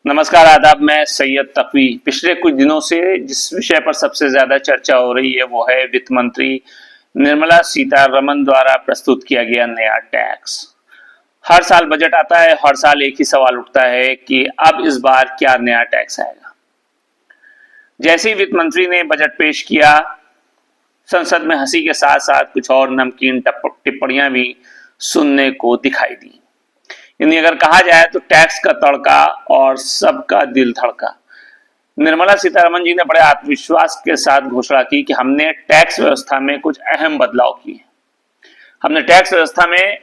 नमस्कार आदाब। मैं सैयद तकवी। पिछले कुछ दिनों से जिस विषय पर सबसे ज्यादा चर्चा हो रही है वो है वित्त मंत्री निर्मला सीतारमण द्वारा प्रस्तुत किया गया नया टैक्स। हर साल बजट आता है, हर साल एक ही सवाल उठता है कि अब इस बार क्या नया टैक्स आएगा। जैसे ही वित्त मंत्री ने बजट पेश किया, संसद में हंसी के साथ साथ कुछ और नमकीन टिप्पणियां भी सुनने को दिखाई दी। यानी अगर कहा जाए तो टैक्स का तड़का और सबका दिल धड़का। निर्मला सीतारमण जी ने बड़े आत्मविश्वास के साथ घोषणा की कि हमने टैक्स व्यवस्था में कुछ अहम बदलाव किए। हमने टैक्स व्यवस्था में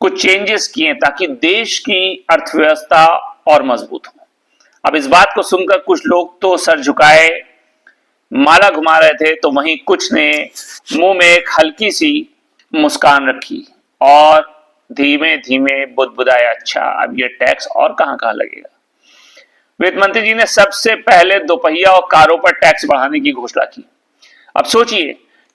कुछ चेंजेस किए ताकि देश की अर्थव्यवस्था और मजबूत हो। अब इस बात को सुनकर कुछ लोग तो सर झुकाए माला घुमा रहे थे, तो वहीं कुछ ने मुंह में एक हल्की सी मुस्कान रखी और धीमे धीमे बुदबुदाया, अच्छा अब ये टैक्स और कहां लगेगा। वित्त मंत्री जी ने सबसे पहले दोपहिया और कारों पर टैक्स बढ़ाने की घोषणा की। अब सोचिए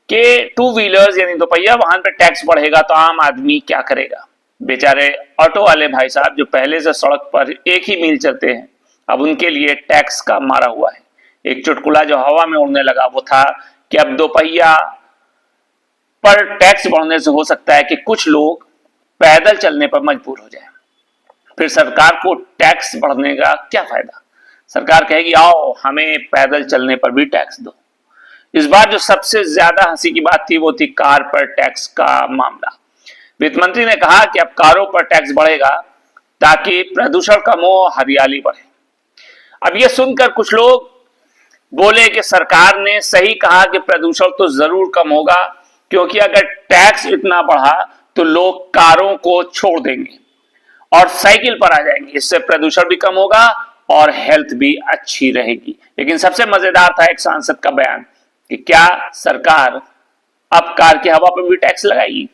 कि टू व्हीलर्स यानी दोपहिया वाहन पर टैक्स बढ़ेगा तो आम आदमी क्या करेगा। बेचारे ऑटो वाले भाई साहब जो पहले से सड़क पर एक ही मील चलते हैं, अब उनके लिए टैक्स का मारा हुआ है। एक चुटकुला जो हवा में उड़ने लगा वो था कि अब दोपहिया पर टैक्स बढ़ने से हो सकता है कि कुछ लोग पैदल चलने पर मजबूर हो जाए। फिर सरकार को टैक्स बढ़ने का क्या फायदा। सरकार कहेगी आओ हमें पैदल चलने पर भी टैक्स दो। इस बार जो सबसे ज्यादा हंसी की बात थी वो थी कार पर टैक्स का मामला। वित्त मंत्री ने कहा कि अब कारों पर टैक्स बढ़ेगा ताकि प्रदूषण कम हो, हरियाली बढ़े। अब यह सुनकर कुछ लोग बोले कि सरकार ने सही कहा कि प्रदूषण तो जरूर कम होगा, क्योंकि अगर टैक्स इतना बढ़ा तो लोग कारों को छोड़ देंगे और साइकिल पर आ जाएंगे। इससे प्रदूषण भी कम होगा और हेल्थ भी अच्छी रहेगी। लेकिन सबसे मजेदार था एक सांसद का बयान कि क्या सरकार अब कार की हवा पर भी टैक्स लगाएगी।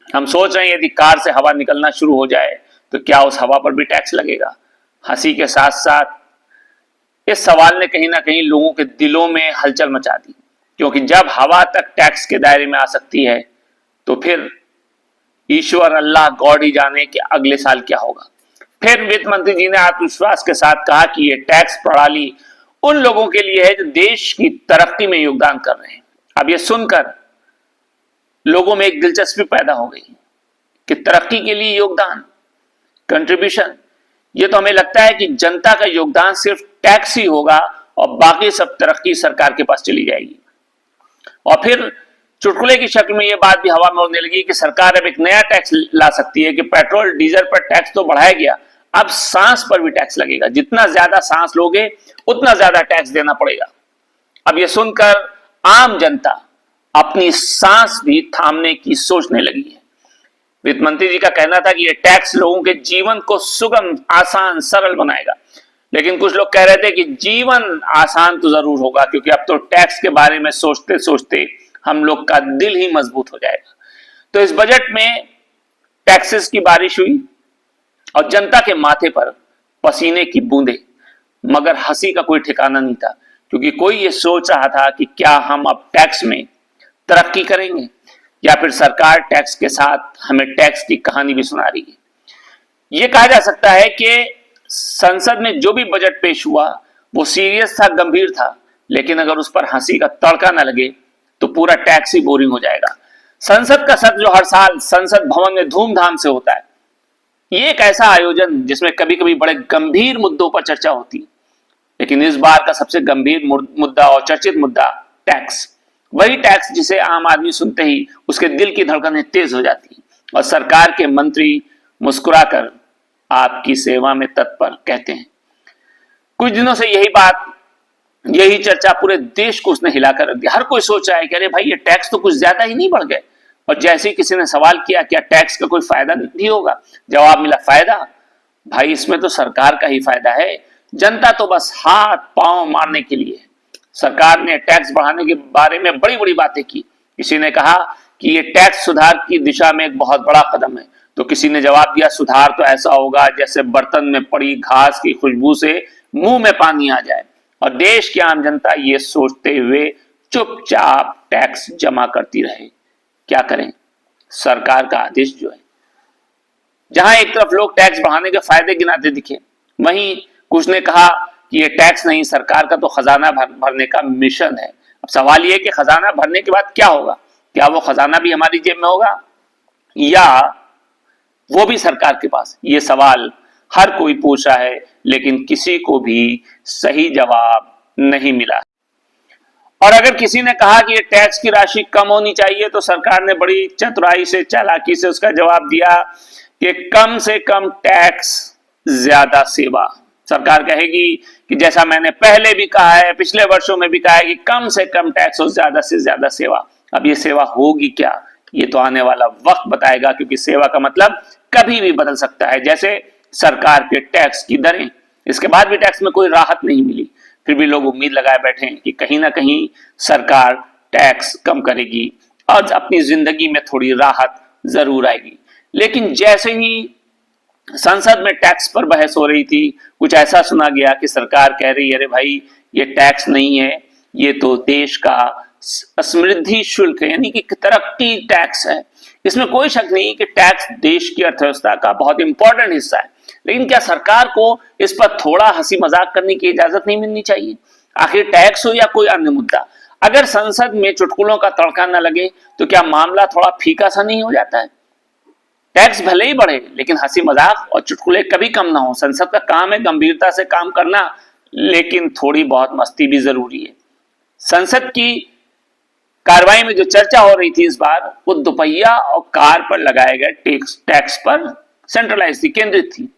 हम सोच रहे हैं यदि कार से हवा निकलना शुरू हो जाए तो क्या उस हवा पर भी टैक्स लगेगा। हंसी के साथ साथ इस सवाल ने कहीं ना कहीं लोगों के दिलों में हलचल मचा दी, क्योंकि जब हवा तक टैक्स के दायरे में आ सकती है तो फिर ईश्वर अल्लाह गॉड ही जाने कि अगले साल क्या होगा। फिर वित्त मंत्री जी ने आत्मविश्वास के साथ कहा कि यह टैक्स प्रणाली उन लोगों के लिए है जो देश की तरक्की में योगदान कर रहे हैं। अब यह सुनकर लोगों में एक दिलचस्पी पैदा हो गई कि तरक्की के लिए योगदान, कंट्रीब्यूशन। यह तो हमें लगता है कि जनता का योगदान सिर्फ टैक्स ही होगा और बाकी सब तरक्की सरकार के पास चली जाएगी। और फिर चुटकुले की शक्ल में यह बात भी हवा में उड़ने लगी कि सरकार अब एक नया टैक्स ला सकती है कि पेट्रोल डीजल पर टैक्स तो बढ़ाया गया, अब सांस पर भी टैक्स लगेगा। जितना ज्यादा सांस लोगे उतना ज्यादा टैक्स देना पड़ेगा। अब यह सुनकर आम जनता अपनी सांस भी थामने की सोचने लगी है। वित्त मंत्री जी का कहना था कि यह टैक्स लोगों के जीवन को सुगम, आसान, सरल बनाएगा। लेकिन कुछ लोग कह रहे थे कि जीवन आसान तो जरूर होगा, क्योंकि अब तो टैक्स के बारे में सोचते सोचते हम लोग का दिल ही मजबूत हो जाएगा। तो इस बजट में टैक्सेस की बारिश हुई और जनता के माथे पर पसीने की बूंदें, मगर हंसी का कोई ठिकाना नहीं था, क्योंकि कोई ये सोच रहा था कि क्या हम अब टैक्स में तरक्की करेंगे या फिर सरकार टैक्स के साथ हमें टैक्स की कहानी भी सुना रही है। यह कहा जा सकता है कि संसद में जो भी बजट पेश हुआ वो सीरियस था, गंभीर था, लेकिन अगर उस पर हंसी का तड़का न लगे तो पूरा टैक्स ही बोरिंग हो जाएगा। संसद का सत्र जो हर साल संसद भवन में धूमधाम से होता है, ये एक ऐसा आयोजन जिसमें कभी कभी बड़े गंभीर मुद्दों पर चर्चा होती है, लेकिन इस बार का सबसे गंभीर मुद्दा और चर्चित मुद्दा टैक्स। वही टैक्स जिसे आम आदमी सुनते ही उसके दिल की धड़कनें तेज हो जाती और सरकार के मंत्री मुस्कुराकर आपकी सेवा में तत्पर कहते हैं। कुछ दिनों से यही चर्चा पूरे देश को उसने हिलाकर रख दिया। हर कोई सोच रहा है कि अरे भाई ये टैक्स तो कुछ ज्यादा ही नहीं बढ़ गए। और जैसे ही किसी ने सवाल किया क्या टैक्स का कोई फायदा भी होगा, जवाब मिला फायदा। भाई इसमें तो सरकार का ही फायदा है, जनता तो बस हाथ पांव मारने के लिए। सरकार ने टैक्स बढ़ाने के बारे में बड़ी बड़ी बातें की। किसी ने कहा कि ये टैक्स सुधार की दिशा में एक बहुत बड़ा कदम है, तो किसी ने जवाब दिया सुधार तो ऐसा होगा जैसे बर्तन में पड़ी घास की खुशबू से मुंह में पानी आ जाए। और देश की आम जनता ये सोचते हुए चुपचाप टैक्स जमा करती रहे। क्या करें, सरकार का आदेश जो है। जहां एक तरफ लोग टैक्स बढ़ाने के फायदे गिनाते दिखे, वहीं कुछ ने कहा कि ये टैक्स नहीं, सरकार का तो खजाना भरने का मिशन है। अब सवाल ये कि खजाना भरने के बाद क्या होगा? क्या वो खजाना भी हमारी जेब में होगा या वो भी सरकार के पास? ये सवाल हर कोई पूछ रहा है, लेकिन किसी को भी सही जवाब नहीं मिला। और अगर किसी ने कहा कि ये टैक्स की राशि कम होनी चाहिए, तो सरकार ने बड़ी चतुराई से, चालाकी से उसका जवाब दिया कि कम से कम टैक्स, ज्यादा सेवा। सरकार कहेगी कि जैसा मैंने पहले भी कहा है, पिछले वर्षों में भी कहा है कि कम से कम टैक्स और ज्यादा से ज्यादा सेवा। अब ये सेवा होगी क्या, ये तो आने वाला वक्त बताएगा, क्योंकि सेवा का मतलब कभी भी बदल सकता है। जैसे सरकार के टैक्स की दरें, इसके बाद भी टैक्स में कोई राहत नहीं मिली, फिर भी लोग उम्मीद लगाए बैठे हैं कि कहीं ना कहीं सरकार टैक्स कम करेगी और अपनी जिंदगी में थोड़ी राहत जरूर आएगी। लेकिन जैसे ही संसद में टैक्स पर बहस हो रही थी, कुछ ऐसा सुना गया कि सरकार कह रही है, अरे भाई ये टैक्स नहीं है, ये तो देश का समृद्धि शुल्क है, यानी कि तरक्की टैक्स है। इसमें कोई शक नहीं कि टैक्स देश की अर्थव्यवस्था का बहुत इंपॉर्टेंट हिस्सा है। लेकिन क्या सरकार को इस पर थोड़ा हंसी मजाक करने की इजाजत नहीं मिलनी चाहिए? आखिर टैक्स हो या कोई अन्य मुद्दा, अगर संसद में चुटकुलों का तड़का न लगे तो क्या मामला थोड़ा फीका सा नहीं हो जाता है? टैक्स भले ही बढ़े, लेकिन हंसी मजाक और चुटकुले कभी कम ना हो। संसद का काम है गंभीरता से काम करना, लेकिन थोड़ी बहुत मस्ती भी जरूरी है। संसद की कार्रवाई में जो चर्चा हो रही थी इस बार, वो दोपहिया और कार पर लगाए गए टैक्स पर सेंट्रलाइज थी, केंद्रित थी।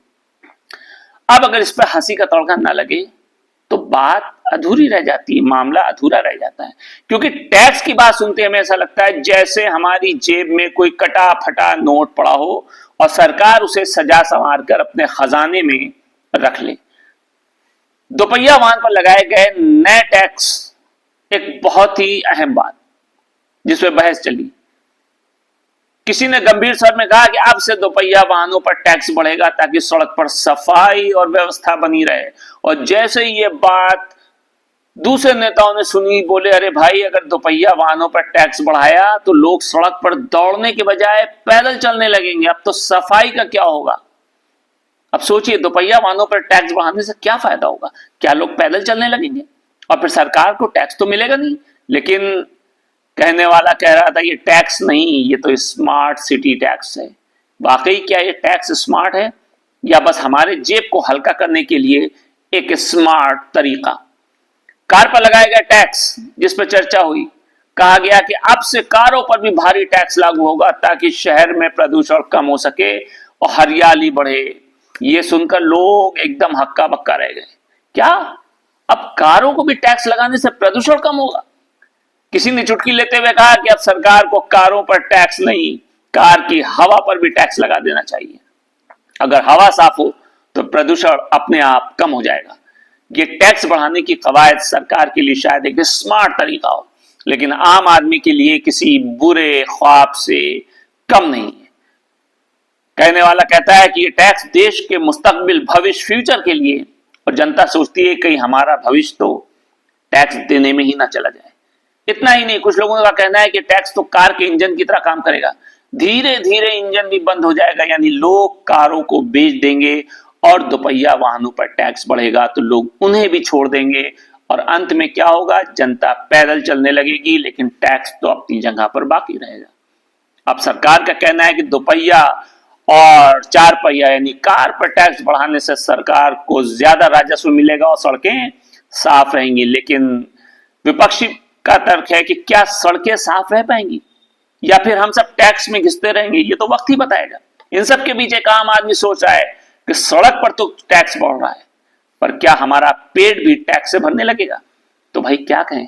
अब अगर इस पर हंसी का तड़का ना लगे तो बात अधूरी रह जाती है, मामला अधूरा रह जाता है। क्योंकि टैक्स की बात सुनते हमें ऐसा लगता है जैसे हमारी जेब में कोई कटा फटा नोट पड़ा हो और सरकार उसे सजा संवार कर अपने खजाने में रख ले। दोपहिया वाहन पर लगाए गए नए टैक्स एक बहुत ही अहम बात, जिसमें बहस चली। किसी ने गंभीर स्वर में कहा कि अब से दोपहिया वाहनों पर टैक्स बढ़ेगा ताकि सड़क पर सफाई और व्यवस्था बनी रहे। और जैसे ही ये बात दूसरे नेताओं ने सुनी, बोले अरे भाई अगर दोपहिया वाहनों पर टैक्स बढ़ाया तो लोग सड़क पर दौड़ने के बजाय पैदल चलने लगेंगे, अब तो सफाई का क्या होगा? अब सोचिए, दोपहिया वाहनों पर टैक्स बढ़ाने से क्या फायदा होगा? क्या लोग पैदल चलने लगेंगे? और फिर सरकार को टैक्स तो मिलेगा नहीं। लेकिन कहने वाला कह रहा था ये टैक्स नहीं, ये तो स्मार्ट सिटी टैक्स है। वाकई क्या ये टैक्स स्मार्ट है या बस हमारे जेब को हल्का करने के लिए एक स्मार्ट तरीका? कार पर लगाया गया टैक्स, जिस पर चर्चा हुई, कहा गया कि अब से कारों पर भी भारी टैक्स लागू होगा ताकि शहर में प्रदूषण कम हो सके और हरियाली बढ़े। ये सुनकर लोग एकदम हक्का बक्का रह गए। क्या अब कारों को भी टैक्स लगाने से प्रदूषण कम होगा? किसी ने चुटकी लेते हुए कहा कि अब सरकार को कारों पर टैक्स नहीं, कार की हवा पर भी टैक्स लगा देना चाहिए। अगर हवा साफ हो तो प्रदूषण अपने आप कम हो जाएगा। ये टैक्स बढ़ाने की कवायद सरकार के लिए शायद एक स्मार्ट तरीका हो, लेकिन आम आदमी के लिए किसी बुरे ख्वाब से कम नहीं है। कहने वाला कहता है कि ये टैक्स देश के मुस्तकबिल, भविष्य, फ्यूचर के लिए, और जनता सोचती है कि हमारा भविष्य तो टैक्स देने में ही ना चला जाए। इतना ही नहीं, कुछ लोगों का कहना है कि टैक्स तो कार के इंजन की तरह काम करेगा, धीरे धीरे इंजन भी बंद हो जाएगा, यानी लोग कारों को बेच देंगे और दोपहिया वाहनों पर टैक्स बढ़ेगा तो लोग उन्हें भी छोड़ देंगे और अंत में क्या होगा? जनता पैदल चलने लगेगी, लेकिन टैक्स तो अपनी जगह पर बाकी रहेगा। अब सरकार का कहना है कि दोपहिया और चार पहिया यानी कार पर टैक्स बढ़ाने से सरकार को ज्यादा राजस्व मिलेगा और सड़कें साफ रहेंगी। लेकिन विपक्षी का तर्क है कि क्या सड़कें साफ रह पाएंगी या फिर हम सब टैक्स में घिसते रहेंगे? ये तो वक्त ही बताएगा। इन सब के बीच एक आम आदमी सोच रहा है कि सड़क पर तो टैक्स बढ़ रहा है, पर क्या हमारा पेट भी टैक्स से भरने लगेगा? तो भाई क्या कहें,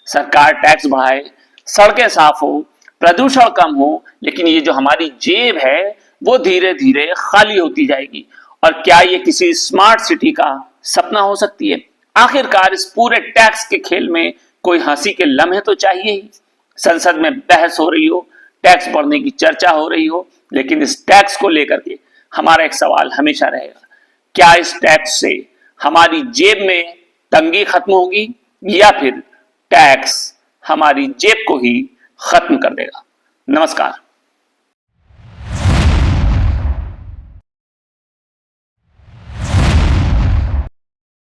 सरकार टैक्स बढ़ाए, सड़कें साफ हो, प्रदूषण कम हो, लेकिन ये जो हमारी जेब है वो धीरे धीरे खाली होती जाएगी। और क्या ये किसी स्मार्ट सिटी का सपना हो सकती है? आखिरकार इस पूरे टैक्स के खेल में कोई हंसी के लम्हे तो चाहिए ही। संसद में बहस हो रही हो, टैक्स बढ़ने की चर्चा हो रही हो, लेकिन इस टैक्स को लेकर के हमारा एक सवाल हमेशा रहेगा, क्या इस टैक्स से हमारी जेब में तंगी खत्म होगी या फिर टैक्स हमारी जेब को ही खत्म कर देगा? नमस्कार।